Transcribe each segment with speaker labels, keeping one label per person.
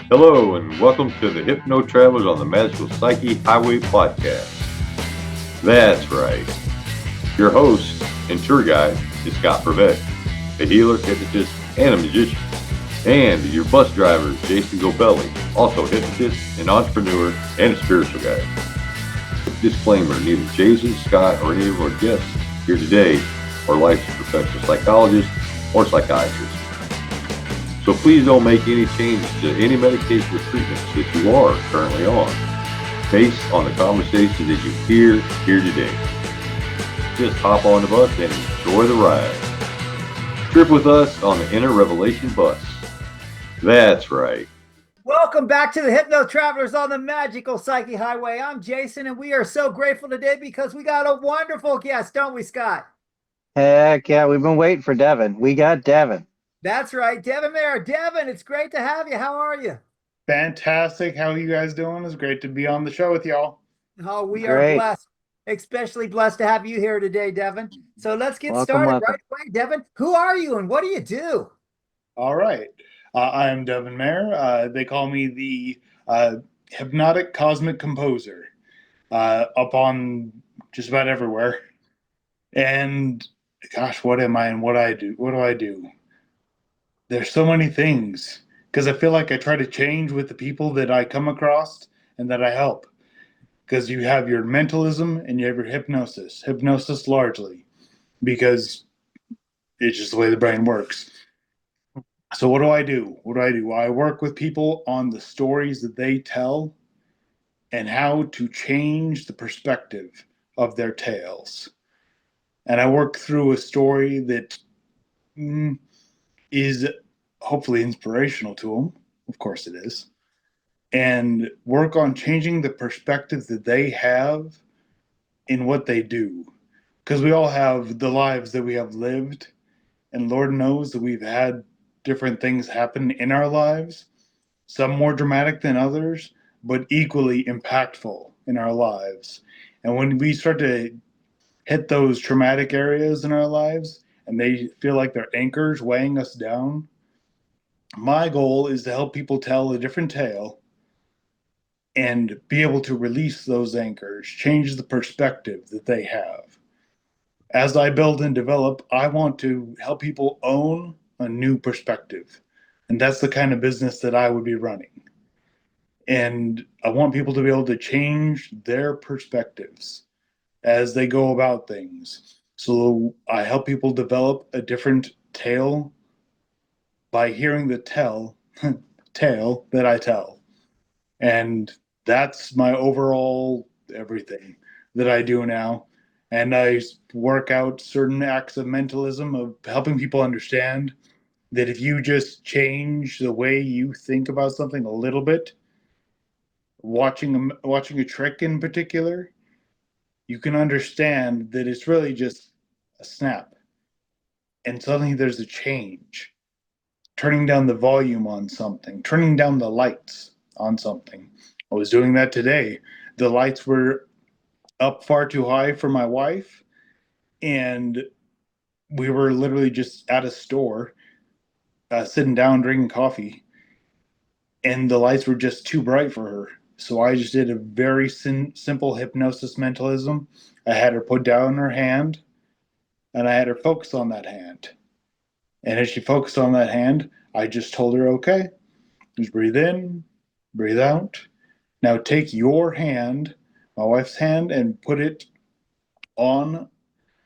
Speaker 1: Hello, and welcome to the Hypno Travelers on the Magical Psyche Highway podcast. That's right. Your host and tour guide is Scott Prevett, a healer, hypnotist, and a magician. And your bus driver is Jason Gobelli, also a hypnotist, an entrepreneur, and a spiritual guide. Disclaimer, neither Jason, Scott, or any of our guests here today are licensed professional psychologists or psychiatrists. So please don't make any changes to any medication or treatments that you are currently on based on the conversation that you hear here today. Just hop on the bus and enjoy the ride. Trip with us on the Inner Revelation bus. That's right.
Speaker 2: Welcome back to the Hypno Travelers on the Magical Psyche Highway. I'm Jason, and we are so grateful today because we got a wonderful guest, don't we, Scott?
Speaker 3: Heck yeah, we've been waiting for Devin. We got Devin.
Speaker 2: That's right, Devin Mayer. Devin, it's great to have you. How are you?
Speaker 4: Fantastic. How are you guys doing? It's great to be on the show with y'all.
Speaker 2: Oh, we are
Speaker 3: Great.
Speaker 2: blessed, especially blessed to have you here today, Devin. So let's get started
Speaker 3: Welcome.
Speaker 2: right away. Devin, who are you and what do you do?
Speaker 4: All right. I am Devin Mayer. They call me the Hypnotic Cosmic Composer up on just about everywhere. And gosh, what am I and what I do? What do I do? There's so many things because I feel like I try to change with the people that I come across and that I help. Because you have your mentalism and you have your hypnosis largely, because it's just the way the brain works. So what do I do? I work with people on the stories that they tell and how to change the perspective of their tales. And I work through a story that is hopefully inspirational to them. Of course it is. And work on changing the perspective that they have in what they do. Because we all have the lives that we have lived, and Lord knows that we've had different things happen in our lives, some more dramatic than others, but equally impactful in our lives. And when we start to hit those traumatic areas in our lives and they feel like they're anchors weighing us down, my goal is to help people tell a different tale and be able to release those anchors, change the perspective that they have. As I build and develop, I want to help people own a new perspective. And that's the kind of business that I would be running. And I want people to be able to change their perspectives as they go about things. So I help people develop a different tale by hearing the tale that I tell. And that's my overall everything that I do now. And I work out certain acts of mentalism of helping people understand that if you just change the way you think about something a little bit, watching a trick in particular, you can understand that it's really just a snap. And suddenly there's a change. Turning down the volume on something, turning down the lights on something. I was doing that today. The lights were up far too high for my wife, and we were literally just at a store, sitting down drinking coffee, and the lights were just too bright for her. So I just did a very simple hypnosis mentalism. I had her put down her hand, and I had her focus on that hand. And as she focused on that hand, I just told her, okay, just breathe in, breathe out. Now take your hand, my wife's hand, and put it on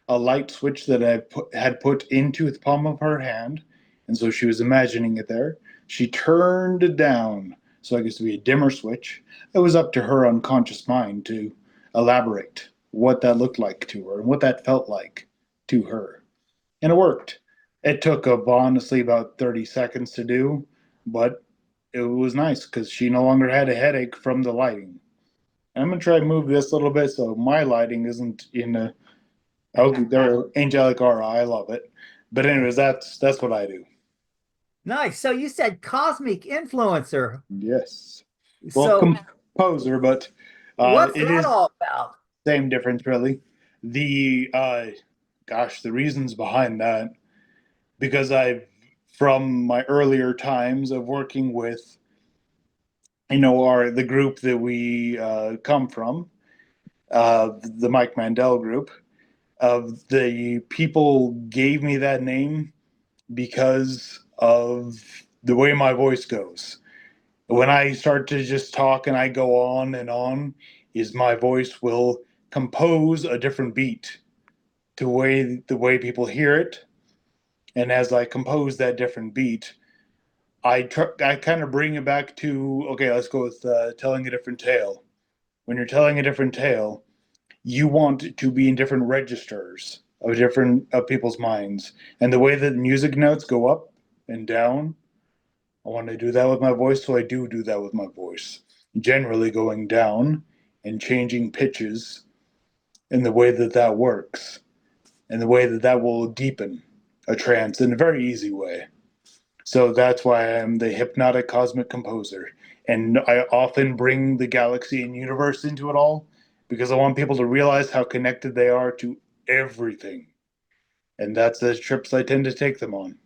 Speaker 4: a light switch that I had put into the palm of her hand. And so she was imagining it there. She turned it down so I guess to be a dimmer switch. It was up to her unconscious mind to elaborate what that looked like to her and what that felt like to her. And it worked. It took honestly about 30 seconds to do, but it was nice because she no longer had a headache from the lighting. I'm gonna try to move this a little bit so my lighting isn't in a they're angelic aura. I love it. But anyways, that's what I do.
Speaker 2: Nice. So you said cosmic influencer.
Speaker 4: Yes. Well,
Speaker 2: So
Speaker 4: composer, but
Speaker 2: what's
Speaker 4: it
Speaker 2: that
Speaker 4: is
Speaker 2: all about?
Speaker 4: same difference really. The the reasons behind that, because I've from my earlier times of working with are the group that we come from, the Mike Mandel group. The people gave me that name because of the way my voice goes. When I start to just talk and I go on, is my voice will compose a different beat to the way people hear it. And as I compose that different beat, I kind of bring it back to, okay, let's go with telling a different tale. When you're telling a different tale, you want to be in different registers of different of people's minds. And the way that music notes go up and down, I want to do that with my voice, so I do that with my voice. Generally going down and changing pitches in the way that that works, and the way that that will deepen a trance in a very easy way. So that's why I'm the hypnotic cosmic composer. And I often bring the galaxy and universe into it all because I want people to realize how connected they are to everything. And that's the trips I tend to take them on.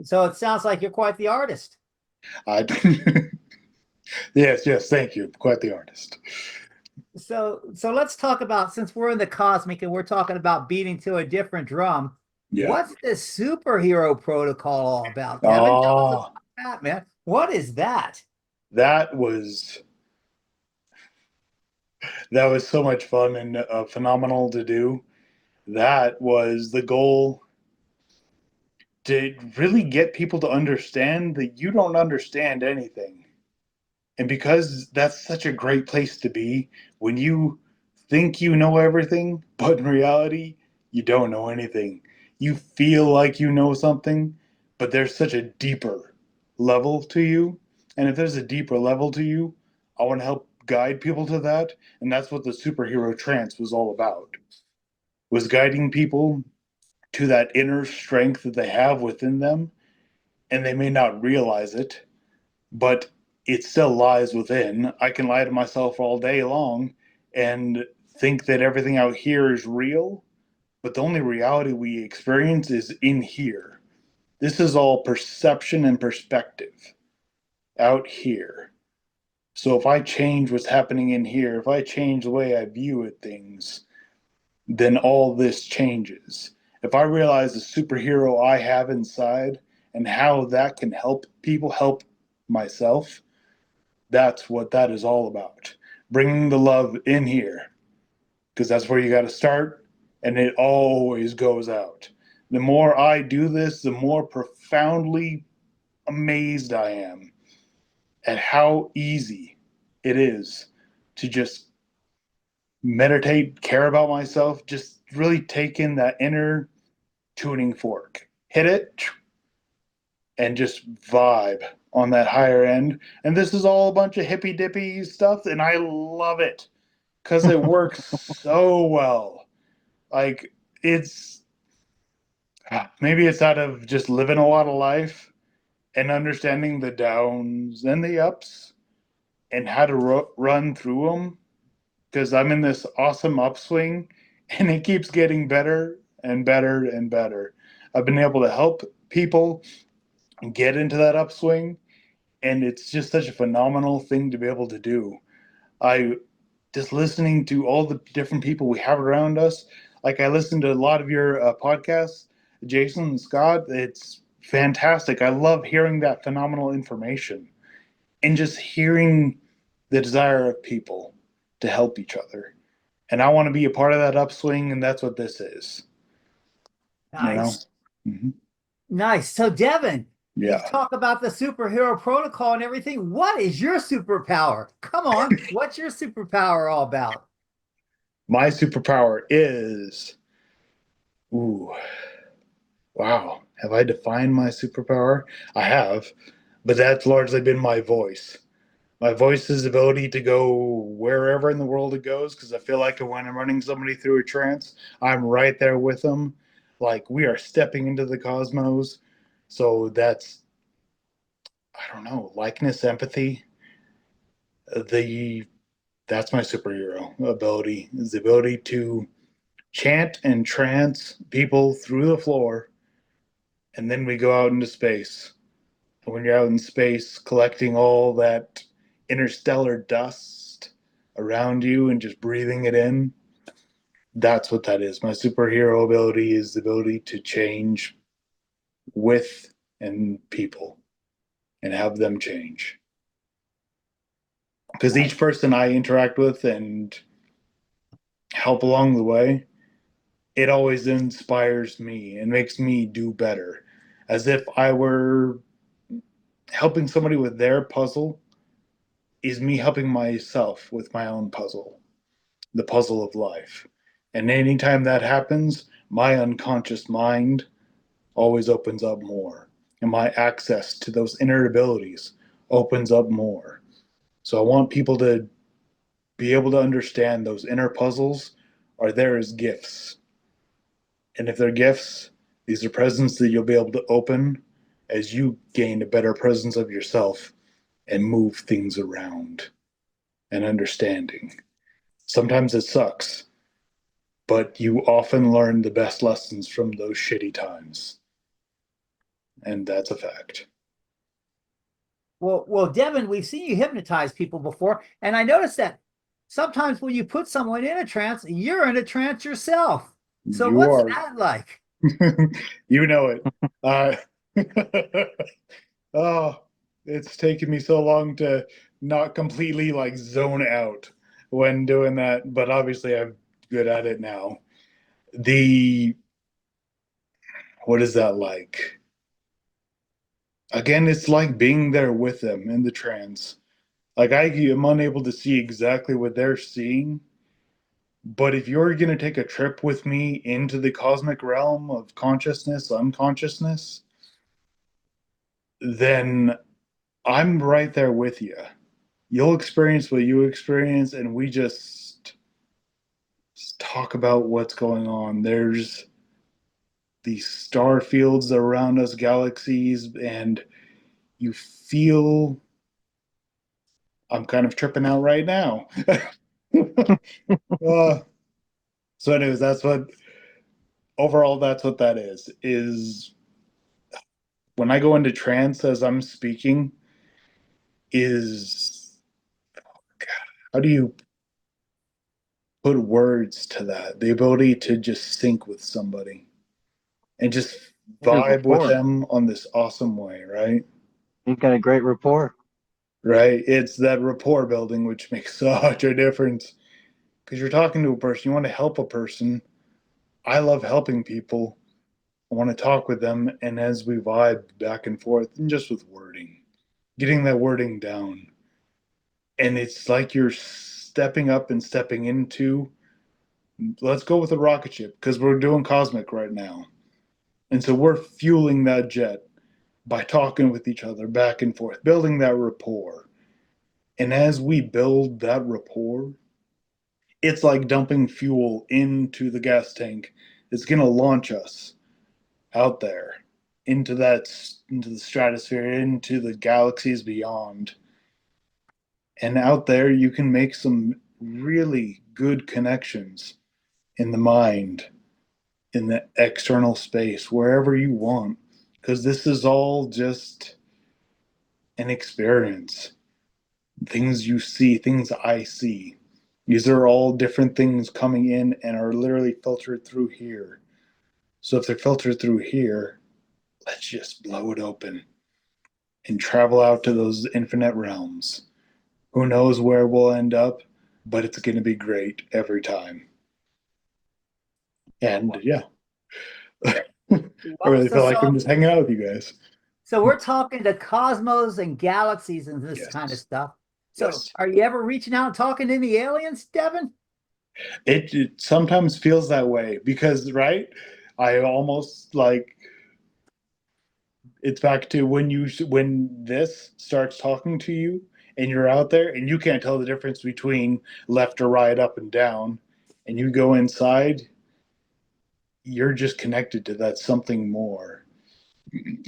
Speaker 2: So it sounds like you're quite the artist.
Speaker 4: I, yes, thank you. Quite the artist.
Speaker 2: So let's talk about, since we're in the cosmic and we're talking about beating to a different drum,
Speaker 4: Yeah.
Speaker 2: what's the superhero protocol all about, Devin? Tell us
Speaker 4: Oh,
Speaker 2: about that, man. What is that?
Speaker 4: that was so much fun and phenomenal to do. That was the goal, to really get people to understand that you don't understand anything. And because that's such a great place to be, when you think you know everything, but in reality, you don't know anything. You feel like you know something, but there's such a deeper level to you. And if there's a deeper level to you, I want to help guide people to that. And that's what the superhero trance was all about. Was guiding people to that inner strength that they have within them, and they may not realize it, but it still lies within. I can lie to myself all day long and think that everything out here is real, but the only reality we experience is in here. This is all perception and perspective out here. So if I change what's happening in here, if I change the way I view it, things, then all this changes. If I realize the superhero I have inside and how that can help people, help myself, that's what that is all about. Bringing the love in here, because that's where you got to start, and it always goes out. The more I do this, the more profoundly amazed I am at how easy it is to just meditate, care about myself, just really take in that inner tuning fork, hit it, and just vibe on that higher end. And this is all a bunch of hippy dippy stuff, and I love it because it works so well. Like, it's maybe it's out of just living a lot of life and understanding the downs and the ups and how to run through them, because I'm in this awesome upswing and it keeps getting better and better and better. I've been able to help people get into that upswing, and it's just such a phenomenal thing to be able to do. I just listening to all the different people we have around us. Like, I listen to a lot of your podcasts, Jason and Scott. It's fantastic. I love hearing that phenomenal information and just hearing the desire of people to help each other. And I want to be a part of that upswing, and that's what this is. You know?
Speaker 2: Nice.
Speaker 4: Mm-hmm.
Speaker 2: Nice. So, Devin, you
Speaker 4: Yeah.
Speaker 2: talk about the superhero protocol and everything. What is your superpower? Come on. What's your superpower all about?
Speaker 4: My superpower is, ooh, wow. Have I defined my superpower? I have, but that's largely been my voice. My voice's ability to go wherever in the world it goes, because I feel like when I'm running somebody through a trance, I'm right there with them. Like, we are stepping into the cosmos. So that's, I don't know, likeness, empathy. The That's my superhero ability, is the ability to chant and trance people through the floor, and then we go out into space when you're out in space collecting all that interstellar dust around you and just breathing it in. That's what that is. My superhero ability is the ability to change with and people and have them change. Because each person I interact with and help along the way, it always inspires me and makes me do better. As if I were helping somebody with their puzzle, is me helping myself with my own puzzle, the puzzle of life. And anytime that happens, my unconscious mind always opens up more. And my access to those inner abilities opens up more. So I want people to be able to understand those inner puzzles are there as gifts. And if they're gifts, these are presents that you'll be able to open as you gain a better presence of yourself and move things around and understanding. Sometimes it sucks, but you often learn the best lessons from those shitty times. And that's a fact.
Speaker 2: Well, Devin, we've seen you hypnotize people before, and I noticed that sometimes when you put someone in a trance, you're in a trance yourself. So
Speaker 4: You
Speaker 2: what's
Speaker 4: are,
Speaker 2: that like?
Speaker 4: you know it. Oh, it's taken me so long to not completely like zone out when doing that, but obviously I'm good at it now. The What is that like? Again, it's like being there with them in the trance. Like I am unable to see exactly what they're seeing, but if you're going to take a trip with me into the cosmic realm of consciousness, unconsciousness, then I'm right there with you. You'll experience what you experience, and we just talk about what's going on. There's these star fields around us, galaxies, and you feel. I'm kind of tripping out right now. uh, so, anyways, that's what overall that's what that is when I go into trance as I'm speaking is how do you put words to that, the ability to just sync with somebody and just
Speaker 3: Good
Speaker 4: vibe with
Speaker 3: rapport.
Speaker 4: them on this awesome way, right?
Speaker 3: You've got a great rapport.
Speaker 4: Right, it's that rapport building which makes such a difference because you're talking to a person, you want to help a person. I love helping people. I want to talk with them, and as we vibe back and forth, and just with wording, getting that wording down, and it's like you're stepping up and stepping into. Let's go with a rocket ship because we're doing cosmic right now, and so we're fueling that jet by talking with each other back and forth, building that rapport. And as we build that rapport, it's like dumping fuel into the gas tank. It's going to launch us out there into into the stratosphere, into the galaxies beyond. And out there, you can make some really good connections in the mind, in the external space, wherever you want, because this is all just an experience. Things you see, things I see. These are all different things coming in and are literally filtered through here. So if they're filtered through here, let's just blow it open and travel out to those infinite realms. Who knows where we'll end up, but it's going to be great every time. And yeah, I
Speaker 2: Well,
Speaker 4: really
Speaker 2: so
Speaker 4: feel like I'm
Speaker 2: so
Speaker 4: just hanging out with you guys.
Speaker 2: so we're talking to cosmos and galaxies and this kind of
Speaker 4: Yes,
Speaker 2: stuff. So
Speaker 4: yes.
Speaker 2: are you ever reaching out and talking to any aliens, Devin?
Speaker 4: It sometimes feels that way because, right? I almost like it's back to when this starts talking to you and you're out there and you can't tell the difference between left or right, up and down, and you go inside, you're just connected to that something more.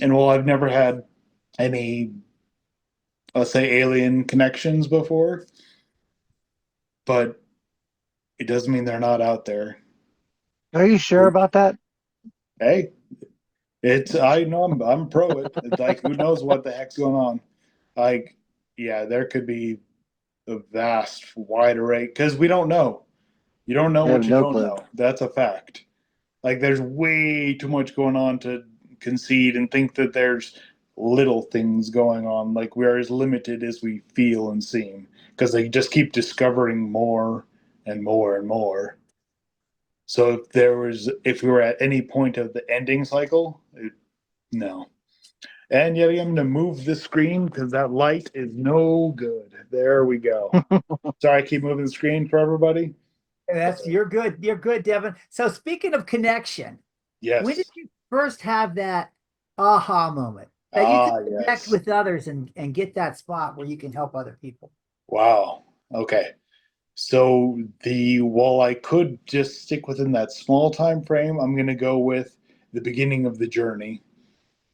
Speaker 4: And while I've never had any, let's say, alien connections before, but it doesn't mean they're not out there.
Speaker 3: Are you sure about that?
Speaker 4: Hey, I know I'm pro it. It's like, who knows what the heck's going on? Like, yeah, there could be a vast wide array because we don't know. You don't know
Speaker 3: I have
Speaker 4: what you
Speaker 3: no
Speaker 4: don't
Speaker 3: clue.
Speaker 4: know. That's a fact. Like, there's way too much going on to concede and think that there's little things going on. Like, we are as limited as we feel and seem because they just keep discovering more and more and more. So if we were at any point of the ending cycle, no. And yet I'm going to move the screen because that light is no good. There we go. Sorry, I keep moving the screen for everybody.
Speaker 2: You're good. You're good, Devin. So speaking of connection, when did
Speaker 4: Yes.
Speaker 2: you first have that aha moment that you can
Speaker 4: Ah,
Speaker 2: connect
Speaker 4: yes.
Speaker 2: with others and get that spot where you can help other people?
Speaker 4: Wow. Okay. So while I could just stick within that small time frame, I'm going to go with the beginning of the journey.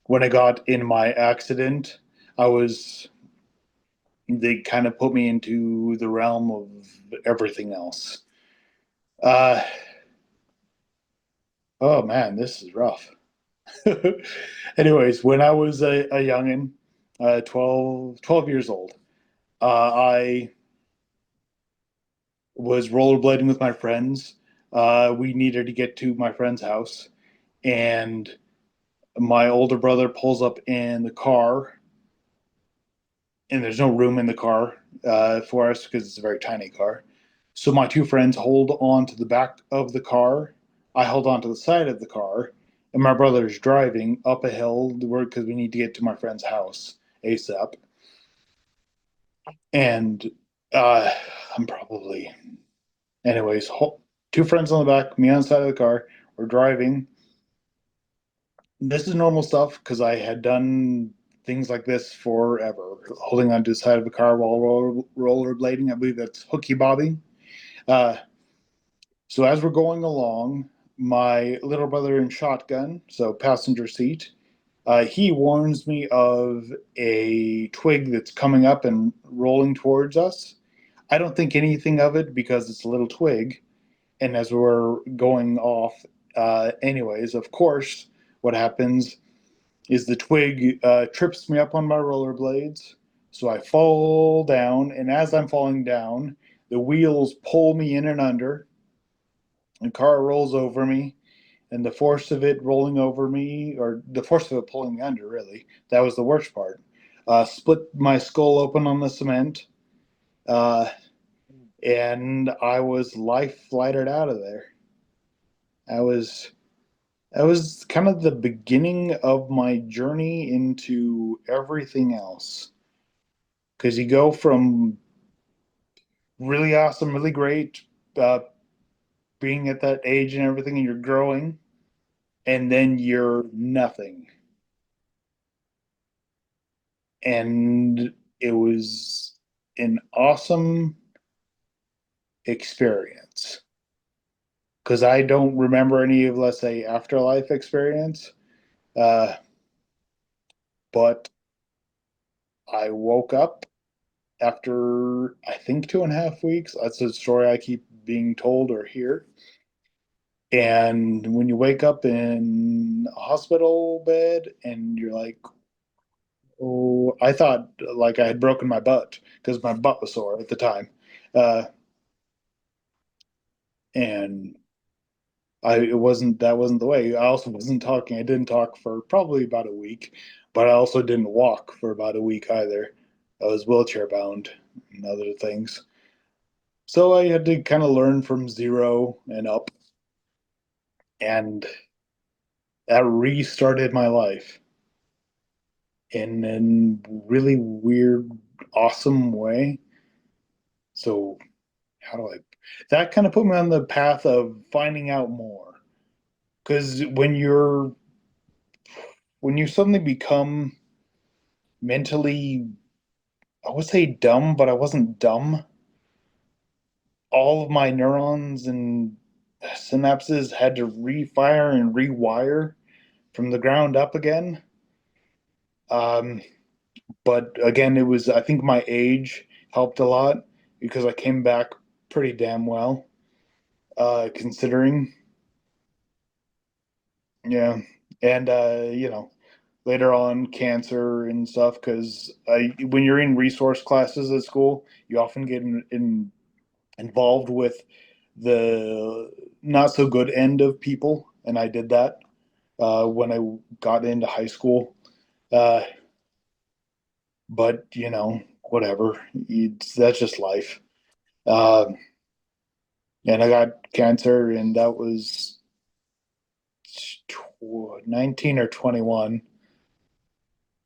Speaker 4: When I got in my accident, I was they kind of put me into the realm of everything else. Uh, oh man, this is rough. Anyways, when I was a youngin, 12 years old, I was rollerblading with my friends. We needed to get to my friend's house, and my older brother pulls up in the car, and there's no room in the car for us because it's a very tiny car. So my two friends hold on to the back of the car. I hold on to the side of the car, and my brother's driving up a hill because we need to get to my friend's house ASAP. And uh, I'm probably, anyways, two friends on the back, me on the side of the car. We're driving. This is normal stuff because I had done things like this forever, holding onto the side of a car while rollerblading. I believe that's hooky bobbing. Uh, so as we're going along, my little brother in shotgun, so passenger seat, he warns me of a twig that's coming up and rolling towards us. I don't think anything of it because it's a little twig. And as we're going off, anyways, of course, what happens is the twig trips me up on my rollerblades. So I fall down, and as I'm falling down, the wheels pull me in and under. The car rolls over me, and the force of it rolling over me, or the force of it pulling me under, really, that was the worst part. Split my skull open on the cement, uh, and I was life flighted out of there. I was That was kind of the beginning of my journey into everything else. Because you go from really awesome, really great, uh, being at that age and everything, and you're growing, and then you're nothing. And it was an awesome experience. Because I don't remember any of, let's say, afterlife experience. Uh, but I woke up after I think 2.5 weeks. That's a story I keep being told or hear. And when you wake up in a hospital bed and you're like, oh, I thought like I had broken my butt because my butt was sore at the time. Uh, and that wasn't the way. I also wasn't talking. I didn't talk for probably about a week, but I also didn't walk for about a week either. I was wheelchair bound and other things. So I had to kind of learn from zero and up, and that restarted my life in a really weird, awesome way. So how do I? That kind of put me on the path of finding out more. Because when you suddenly become mentally, I would say dumb, but I wasn't dumb. All of my neurons and synapses had to refire and rewire from the ground up again. Um, but again, I think my age helped a lot because I came back pretty damn well, considering. Yeah. And later on cancer and stuff, because when you're in resource classes at school, you often get involved with the not so good end of people, and I did that when I got into high school. Uh, but whatever, that's just life. Uh, and I got cancer, and that was 19 or 21,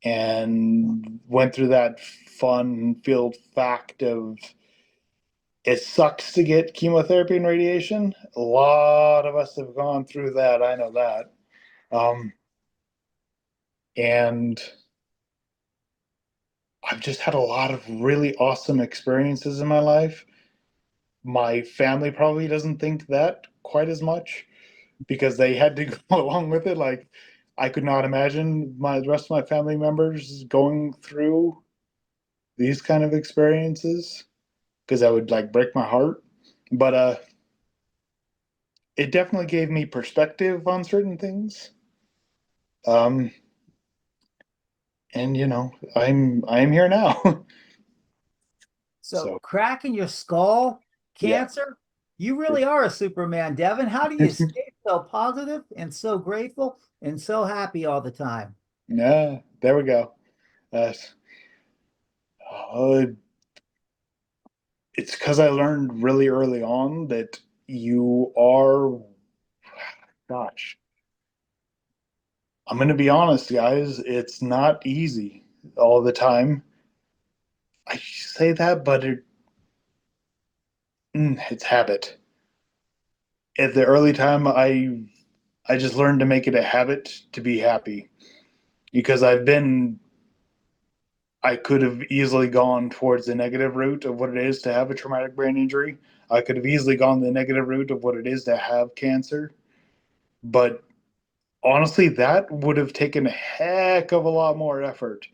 Speaker 4: and went through that fun-filled fact of it sucks to get chemotherapy and radiation. A lot of us have gone through that. I know that. And I've just had a lot of really awesome experiences in my life. My family probably doesn't think that quite as much because they had to go along with it. Like, I could not imagine the rest of my family members going through these kind of experiences because that would like break my heart. But it definitely gave me perspective on certain things. Um, and I'm here now.
Speaker 2: So
Speaker 4: So
Speaker 2: cracking your skull,
Speaker 4: yeah,
Speaker 2: cancer, you really are a Superman, Devin. How do you stay so positive and so grateful and so happy all the time?
Speaker 4: yeah, there we go. Uh, uh, it's because I learned really early on that you are, gosh, I'm going to be honest, guys, it's not easy all the time. I say that, but it's habit. At the early time, I just learned to make it a habit to be happy because I could have easily gone towards the negative route of what it is to have a traumatic brain injury. I could have easily gone the negative route of what it is to have cancer. But honestly, that would have taken a heck of a lot more effort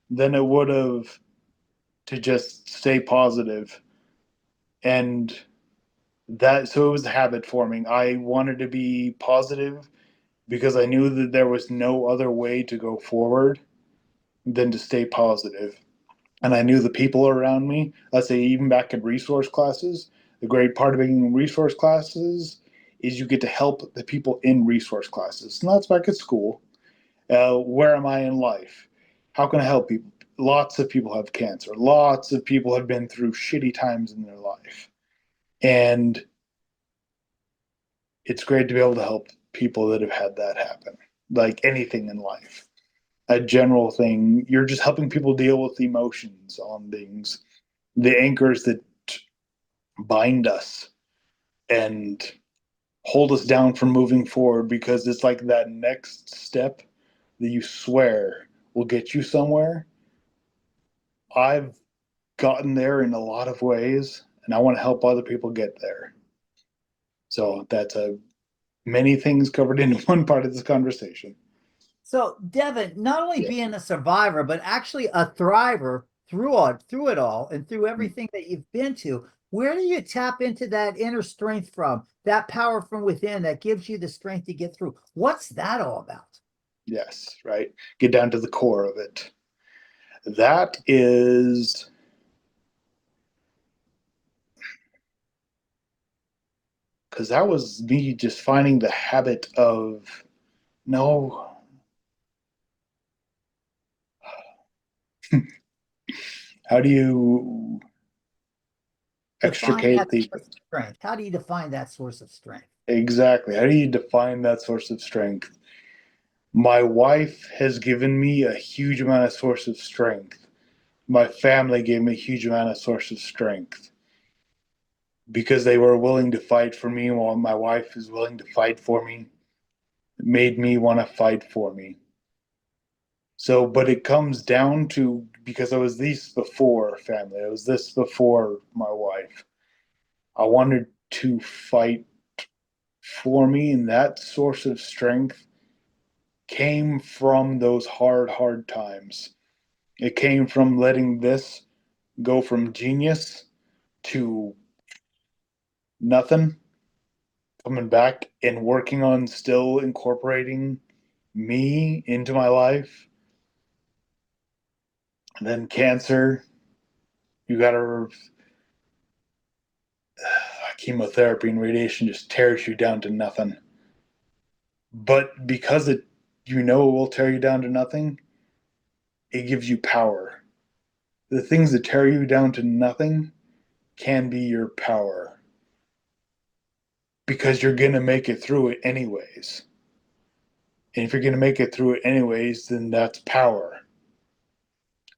Speaker 4: than it would have to just stay positive. And so it was habit forming. I wanted to be positive because I knew that there was no other way to go forward than to stay positive. And I knew the people around me, let's say even back in resource classes, the great part of being in resource classes is you get to help the people in resource classes. And that's back at school. Where am I in life? How can I help people? Lots of people have cancer. Lots of people have been through shitty times in their life. And it's great to be able to help people that have had that happen, like anything in life. A general thing, you're just helping people deal with emotions on things, the anchors that bind us and hold us down from moving forward, because it's like that next step that you swear will get you somewhere. I've gotten there in a lot of ways, and I want to help other people get there. So that's many things covered in one part of this conversation.
Speaker 2: So, Devin, not only
Speaker 4: Yeah.
Speaker 2: being a survivor, but actually a thriver through it all and through everything that you've been to, where do you tap into that inner strength from, that power from within that gives you the strength to get through? What's that all about?
Speaker 4: Yes, right. Get down to the core of it. That is because that was me just finding the habit of no. How do you
Speaker 2: Define
Speaker 4: extricate
Speaker 2: that
Speaker 4: the
Speaker 2: source of strength. How do you define that source of strength?
Speaker 4: exactly? How do you define that source of strength? My wife has given me a huge amount of source of strength. My family gave me a huge amount of source of strength because they were willing to fight for me while my wife is willing to fight for me. It made me want to fight for me. So, but it comes down to because I was this before family, I was this before my wife. I wanted to fight for me, and that source of strength came from those hard times. It came from letting this go from genius to nothing, coming back and working on still incorporating me into my life, and then cancer. You got to chemotherapy and radiation just tears you down to nothing. But because it will tear you down to nothing, it gives you power. The things that tear you down to nothing can be your power because you're going to make it through it anyways. And if you're going to make it through it anyways, then that's power.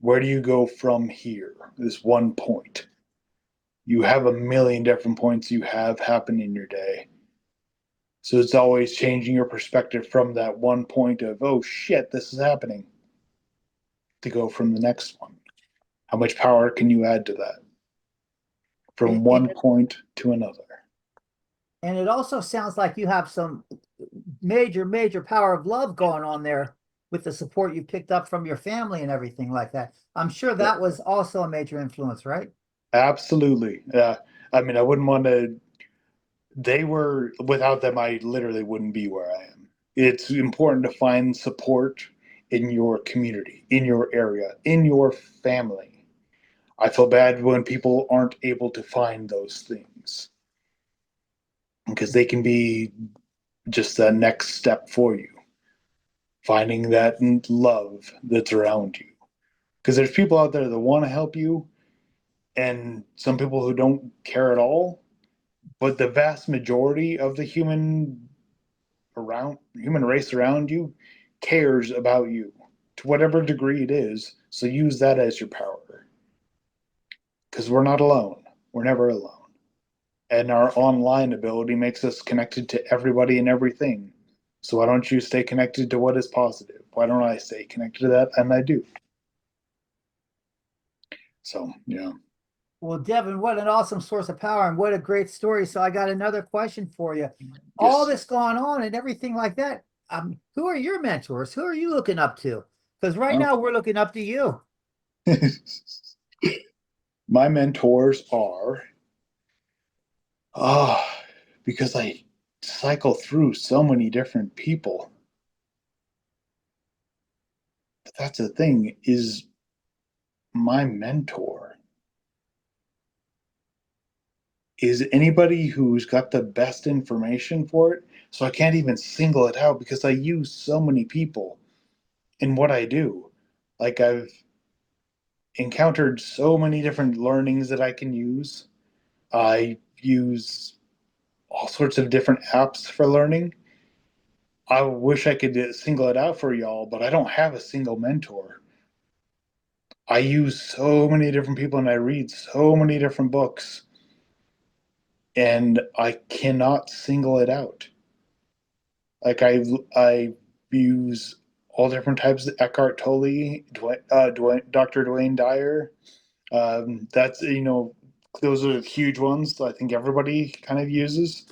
Speaker 4: Where do you go from here? This one point. You have a million different points you have happen in your day. So it's always changing your perspective from that one point of, oh shit, this is happening, to go from the next one. How much power can you add to that? From one point to another.
Speaker 2: And it also sounds like you have some major power of love going on there with the support you picked up from your family and everything like that. I'm sure that was also a major influence, right?
Speaker 4: Absolutely. I mean, I wouldn't want to. They were, without them, I literally wouldn't be where I am. It's important to find support in your community, in your area, in your family. I feel bad when people aren't able to find those things because they can be just the next step for you. Finding that love that's around you. Because there's people out there that want to help you, and some people who don't care at all. But the vast majority of the human race around you cares about you to whatever degree it is. So use that as your power. Because we're not alone. We're never alone. And our online ability makes us connected to everybody and everything. So why don't you stay connected to what is positive? Why don't I stay connected to that? And I do. So, yeah.
Speaker 2: Well, Devin, what an awesome source of power and what a great story. So I got another question for you. All this going on and everything like that, who are your mentors? Who are you looking up to? Because right now we're looking up to you.
Speaker 4: My mentors are, because I cycle through so many different people. But that's the thing, is my mentor is anybody who's got the best information for it. So I can't even single it out because I use so many people in what I do. Like, I've encountered so many different learnings that I can use. I use all sorts of different apps for learning. I wish I could single it out for y'all, but I don't have a single mentor. I use so many different people and I read so many different books, and I cannot single it out. Like, I use all different types of Eckhart Tolle, Dr. Dwayne Dyer. That's, those are the huge ones that I think everybody kind of uses.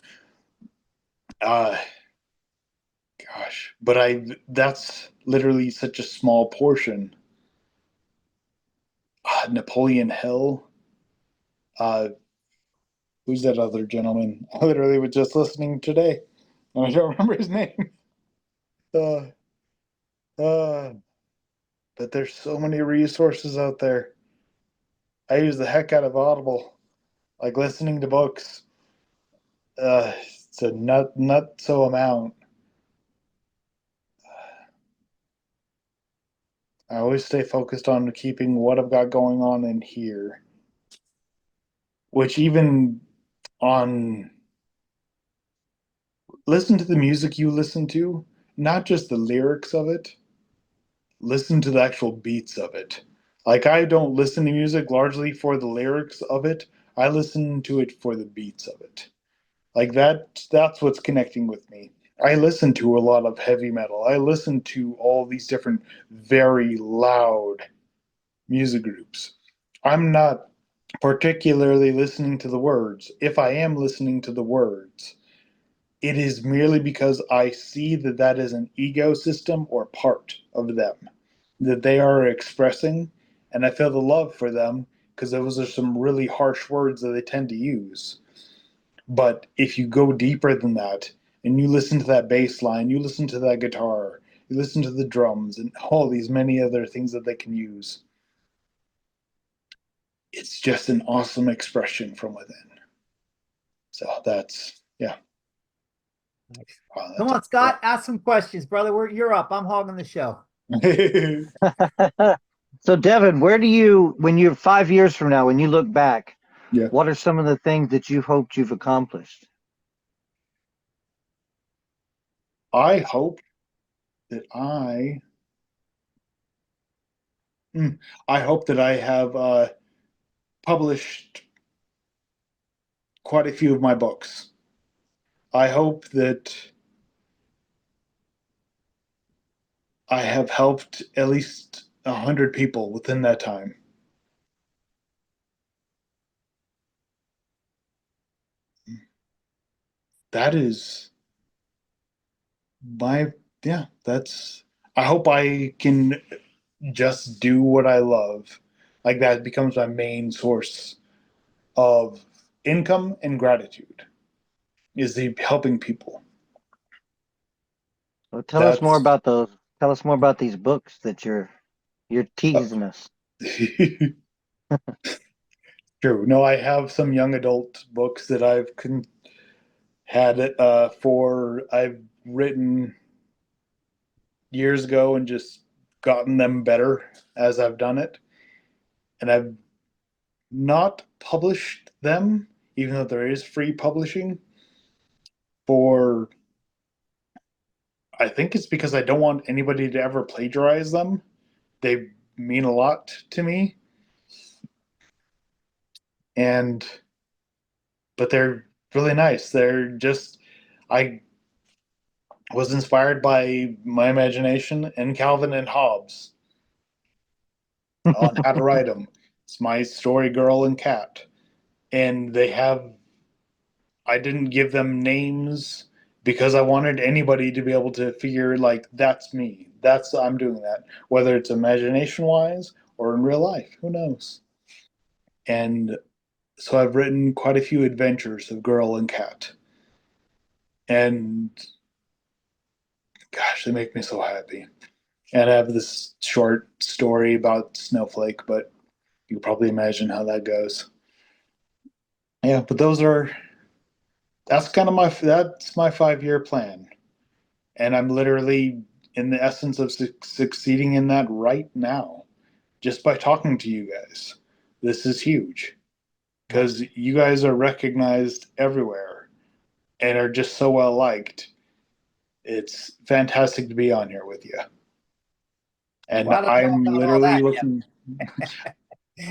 Speaker 4: Gosh, but that's literally such a small portion. Napoleon Hill. Who's that other gentleman? I literally was just listening today, and I don't remember his name. Uh, uh, but there's so many resources out there. I use the heck out of Audible, like listening to books. It's a nut so amount. I always stay focused on keeping what I've got going on in here, which even on listen to the music you listen to, not just the lyrics of it, listen to the actual beats of it. Like, I don't listen to music largely for the lyrics of it. I listen to it for the beats of it. Like, that's what's connecting with me. I listen to a lot of heavy metal. I listen to all these different very loud music groups. I'm not particularly listening to the words. If I am listening to the words, it is merely because I see that that is an ecosystem or part of them that they are expressing, and I feel the love for them because those are some really harsh words that they tend to use. But if you go deeper than that and you listen to that bass line, you listen to that guitar, You listen to the drums and all these many other things that they can use. It's just an awesome expression from within. So that's, yeah.
Speaker 2: Nice.
Speaker 4: Wow,
Speaker 2: Come on, Scott, ask some questions, brother. You're up. I'm hogging the show.
Speaker 3: So, Devin, where do you, when you're 5 years from now, when you look back,
Speaker 4: Yeah.
Speaker 3: what are some of the things that you hoped you've accomplished?
Speaker 4: I hope that I hope that I have published quite a few of my books. I hope that I have helped at least 100 people within that time. That is that's, I hope I can just do what I love. Like that becomes my main source of income and gratitude is the helping people.
Speaker 3: Well, tell us more
Speaker 4: That's
Speaker 3: about those. Tell us more about these books that you're teasing us.
Speaker 4: true. No, I have some young adult books that had I've written years ago and just gotten them better as I've done it. And I've not published them, even though there is free publishing, for I think it's because I don't want anybody to ever plagiarize them. They mean a lot to me. And but they're really nice. I was inspired by my imagination and Calvin and Hobbes on how to write them. It's my story, Girl and Cat. And I didn't give them names because I wanted anybody to be able to figure, like, that's me. I'm doing that. Whether it's imagination wise or in real life, who knows? And so I've written quite a few adventures of Girl and Cat. And gosh, they make me so happy. And I have this short story about Snowflake, but you can probably imagine how that goes. Yeah, but that's my 5 year plan. And I'm literally in the essence of succeeding in that right now, just by talking to you guys. This is huge because you guys are recognized everywhere and are just so well liked. It's fantastic to be on here with you. And
Speaker 2: Well, I don't
Speaker 4: I'm
Speaker 2: know about all
Speaker 4: literally
Speaker 2: that,
Speaker 4: looking.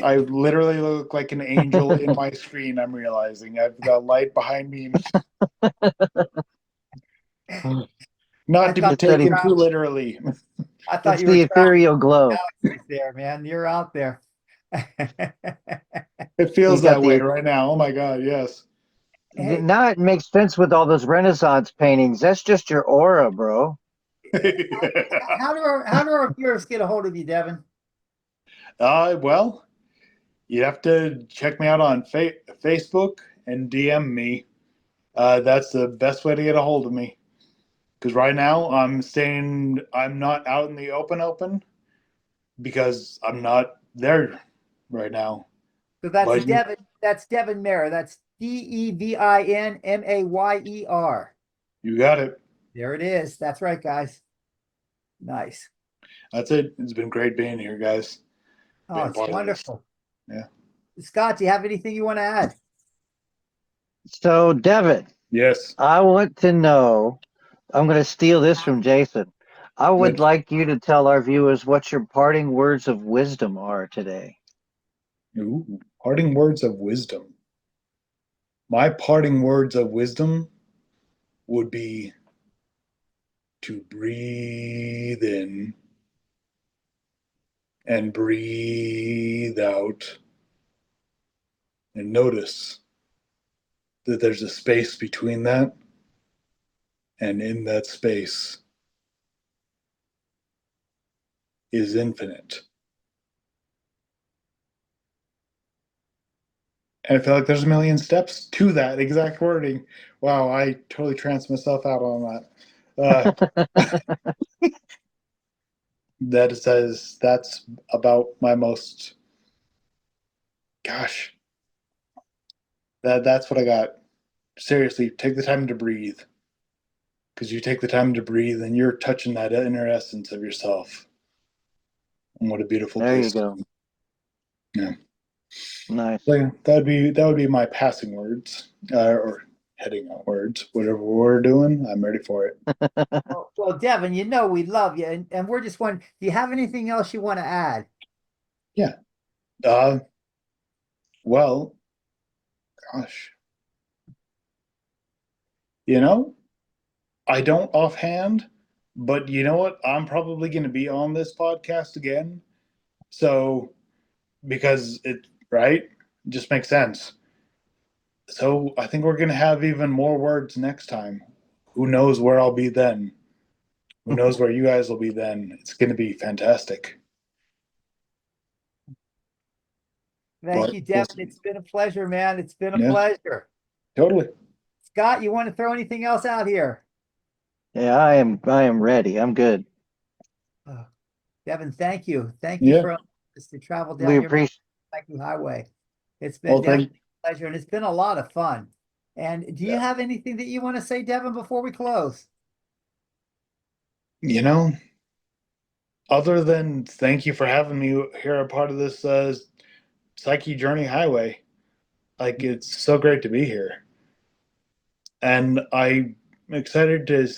Speaker 4: I literally look like an angel in my screen. I'm realizing I've got light behind me. Not to be
Speaker 3: It's that
Speaker 4: taken too literally.
Speaker 2: I thought
Speaker 3: it's
Speaker 2: you were
Speaker 3: the
Speaker 2: traveling
Speaker 3: ethereal glow.
Speaker 2: galaxies there, man. You're out there.
Speaker 4: It feels
Speaker 3: You got
Speaker 4: that way
Speaker 3: the
Speaker 4: right now. Oh my God, yes.
Speaker 2: Hey,
Speaker 3: now it makes sense with all those Renaissance paintings. That's just your aura, bro.
Speaker 2: how do our viewers get a hold of you, Devin?
Speaker 4: Well, you have to check me out on Facebook and DM me. That's the best way to get a hold of me. Because right now I'm not out in the open because I'm not there right now.
Speaker 2: So that's
Speaker 4: But you,
Speaker 2: Devin. That's Devin Mayer. That's DevinMayer.
Speaker 4: you got it.
Speaker 2: There it is. That's right, guys. Nice.
Speaker 4: That's it. It's been great being here, guys.
Speaker 2: Oh,
Speaker 4: Being
Speaker 2: it's
Speaker 4: part of this.
Speaker 2: wonderful.
Speaker 4: Yeah.
Speaker 2: Scott, do you have anything you want to add?
Speaker 3: So, Devin,
Speaker 4: Yes.
Speaker 3: I want to know. I'm going to steal this from Jason. I would
Speaker 4: Good.
Speaker 3: like you to tell our viewers what your parting words of wisdom are today.
Speaker 4: Ooh, parting words of wisdom. My parting words of wisdom would be to breathe in and breathe out and notice that there's a space between that, and in that space is infinite. And I feel like there's a million steps to that exact wording. Wow, I totally tranced myself out on that. that says that's about my most, gosh, that's what I got. Seriously, take the time to breathe. Because you take the time to breathe and you're touching that inner essence of yourself. And what a beautiful
Speaker 3: There
Speaker 4: place.
Speaker 3: you go.
Speaker 4: Yeah.
Speaker 3: Nice.
Speaker 4: So yeah, that would be my passing words, or heading out words. Whatever we're doing, I'm ready for it.
Speaker 2: Well, Devin, we love you, and we're just wondering, do you have anything else you want to add?
Speaker 4: Yeah. Well, gosh. I don't offhand, but you know what? I'm probably going to be on this podcast again. So, because right? It just makes sense. So I think we're going to have even more words next time. Who knows where I'll be then? Who knows where you guys will be then? It's going to be fantastic.
Speaker 2: Thank you, Devin. It's been a pleasure, man. It's been a pleasure.
Speaker 4: Totally.
Speaker 2: Scott, you want to throw anything else out here?
Speaker 3: Yeah, I am ready. I'm good.
Speaker 2: Devin, thank you. Thank you for us to travel down
Speaker 3: We
Speaker 2: your
Speaker 3: appreciate.
Speaker 2: Psyche Highway. It's been definitely a pleasure, and it's been a lot of fun. And do you have anything that you want to say, Devin, before we close?
Speaker 4: Other than thank you for having me here, a part of this Psyche Journey Highway. Like, it's so great to be here. And I'm excited to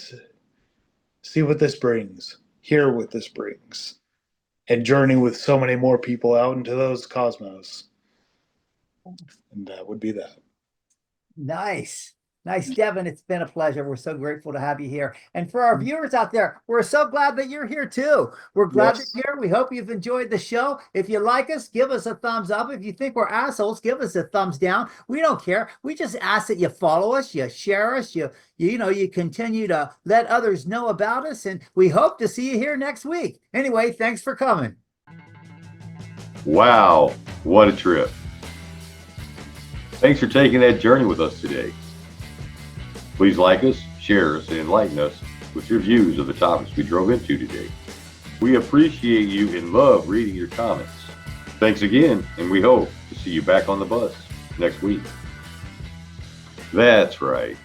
Speaker 4: see what this brings, hear what this brings, and journey with so many more people out into those cosmos. And that would be that.
Speaker 2: Nice. Nice, Devin. It's been a pleasure. We're so grateful to have you here. And for our viewers out there, we're so glad that you're here too. We're glad you're here. We hope you've enjoyed the show. If you like us, give us a thumbs up. If you think we're assholes, give us a thumbs down. We don't care. We just ask that you follow us, you share us, you continue to let others know about us. And we hope to see you here next week. Anyway, thanks for coming.
Speaker 1: Wow, what a trip. Thanks for taking that journey with us today. Please like us, share us, and enlighten us with your views of the topics we drove into today. We appreciate you and love reading your comments. Thanks again, and we hope to see you back on the bus next week. That's right.